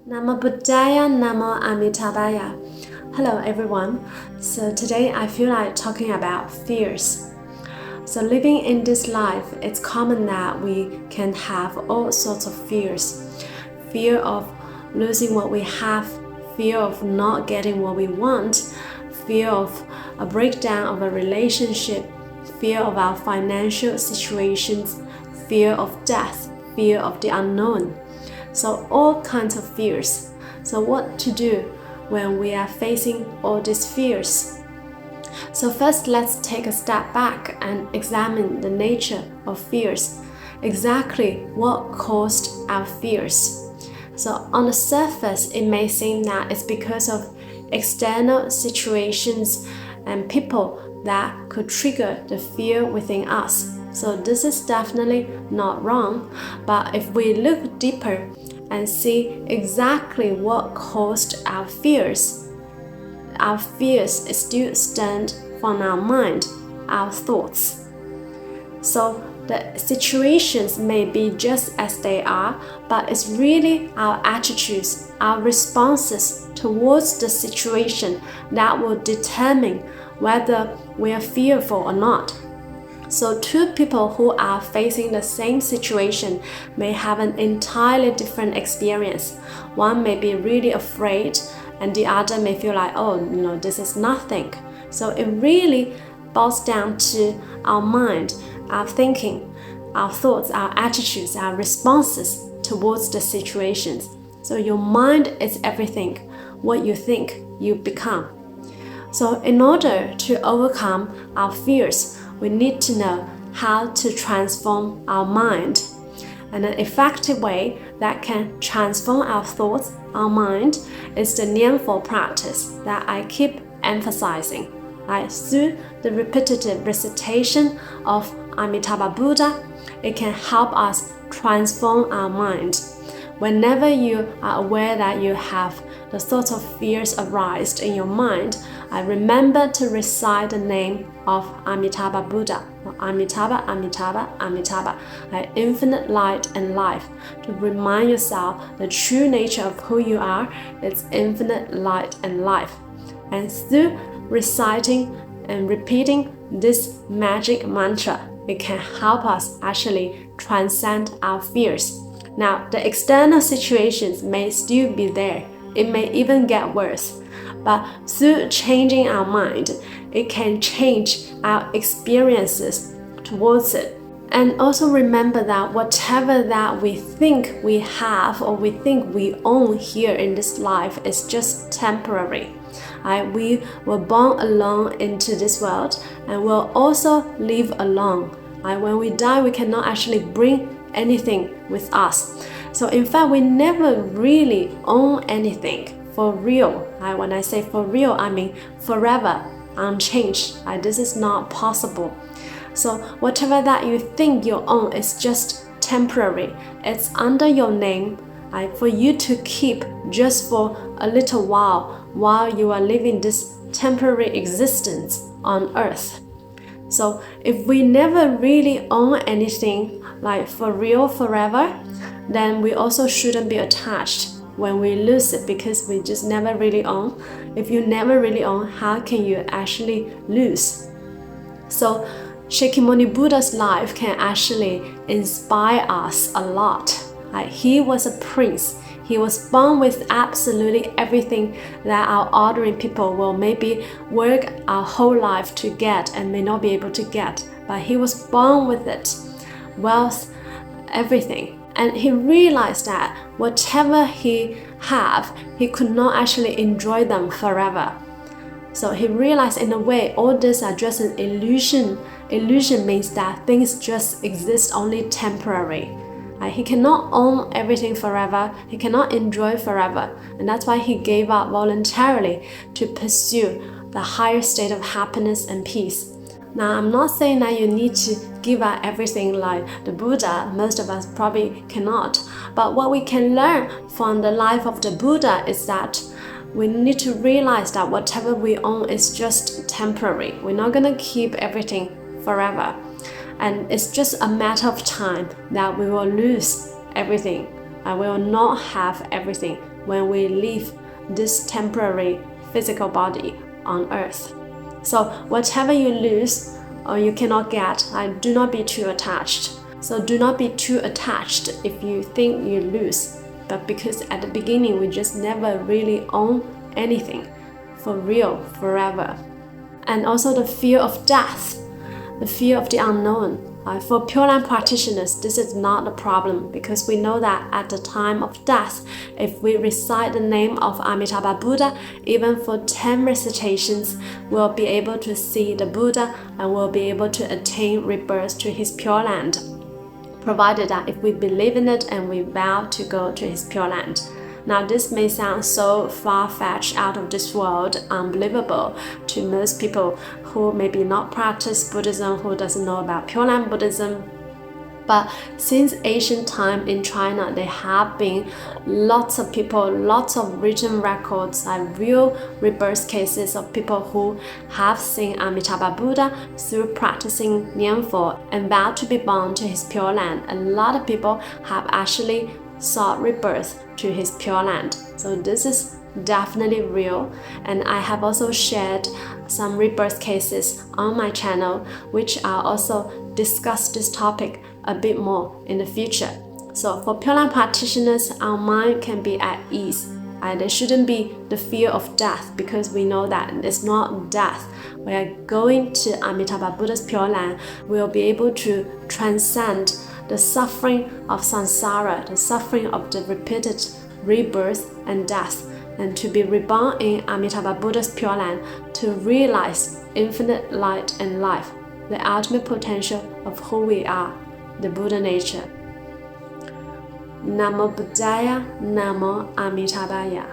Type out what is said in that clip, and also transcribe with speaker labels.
Speaker 1: Namo Buddhaya, Namo Amitabha. Hello everyone. So today I feel like talking about fears. So living in this life, it's common that we can have all sorts of fears. Fear of losing what we have, fear of not getting what we want, fear of a breakdown of a relationship, fear of our financial situations, fear of death, fear of the unknown. So all kinds of fears. So what to do when we are facing all these fears? So first, let's take a step back and examine the nature of fears. Exactly what caused our fears? So on the surface, it may seem that it's because of external situations and people that could trigger the fear within us. So this is definitely not wrong, but if we look deeper and see exactly what caused our fears still stem from our mind, our thoughts. So the situations may be just as they are, but it's really our attitudes, our responses towards the situation that will determine whether we are fearful or not. So two people who are facing the same situation may have an entirely different experience. One may be really afraid and the other may feel like, this is nothing. So it really boils down to our mind, our thinking, our thoughts, our attitudes, our responses towards the situations. So your mind is everything. What you think, you become. So in order to overcome our fears, we need to know how to transform our mind. And an effective way that can transform our thoughts, our mind, is the Namo practice that I keep emphasizing. Through the repetitive recitation of Amitabha Buddha, it can help us transform our mind. Whenever you are aware that you have the thoughts of fears arise in your mind, I remember to recite the name of Amitabha Buddha, Amitabha, Amitabha, Amitabha, infinite light and life, to remind yourself the true nature of who you are, it's infinite light and life. And through reciting and repeating this magic mantra, it can help us actually transcend our fears. Now, the external situations may still be there. It may even get worse. But through changing our mind, it can change our experiences towards it. And also remember that whatever that we think we have or we think we own here in this life is just temporary. We were born alone into this world and will also live alone. When we die, we cannot actually bring anything with us. So in fact, we never really own anything for real. When I say for real, I mean forever, unchanged. This is not possible. So whatever that you think you own is just temporary. It's under your name for you to keep just for a little while you are living this temporary existence on earth. So if we never really own anything for real forever, then we also shouldn't be attached when we lose it, because we just never really own. If you never really own, how can you actually lose? So Shakyamuni Buddha's life can actually inspire us a lot. He was a prince. He was born with absolutely everything that our ordinary people will maybe work our whole life to get and may not be able to get. But he was born with it. Wealth, everything. And he realized that whatever he had, he could not actually enjoy them forever. So he realized in a way all this are just an illusion. Illusion means that things just exist only temporary. He cannot own everything forever. He cannot enjoy forever. And that's why he gave up voluntarily to pursue the higher state of happiness and peace. Now, I'm not saying that you need to give up everything like the Buddha. Most of us probably cannot. But what we can learn from the life of the Buddha is that we need to realize that whatever we own is just temporary. We're not going to keep everything forever. And it's just a matter of time that we will lose everything I will not have everything when we leave this temporary physical body on earth. So whatever you lose or you cannot get, do not be too attached. So do not be too attached if you think you lose. But because at the beginning we just never really own anything for real, forever. And also the fear of death, the fear of the unknown. For Pure Land practitioners, this is not a problem because we know that at the time of death, if we recite the name of Amitabha Buddha, even for 10 recitations, we'll be able to see the Buddha and we'll be able to attain rebirth to his Pure Land, provided that if we believe in it and we vow to go to his Pure Land. Now this may sound so far-fetched, out of this world, unbelievable to most people who maybe not practice Buddhism, who doesn't know about Pure Land Buddhism. But since ancient time in China, there have been lots of people, lots of written records, real rebirth cases of people who have seen Amitabha Buddha through practicing Nianfo and vowed to be born to his Pure Land. A lot of people have actually sought rebirth to his Pure Land. So this is definitely real, and I have also shared some rebirth cases on my channel, which I'll also discuss this topic a bit more in the future. So for Pure Land practitioners, our mind can be at ease. There shouldn't be the fear of death because we know that it's not death. We are going to Amitabha Buddha's Pure Land. We'll be able to transcend the suffering of samsara, the suffering of the repeated rebirth and death, and to be reborn in Amitabha Buddha's Pure Land to realize infinite light and life, the ultimate potential of who we are, the Buddha nature. Namo Buddhaya, Namo Amitabhaya.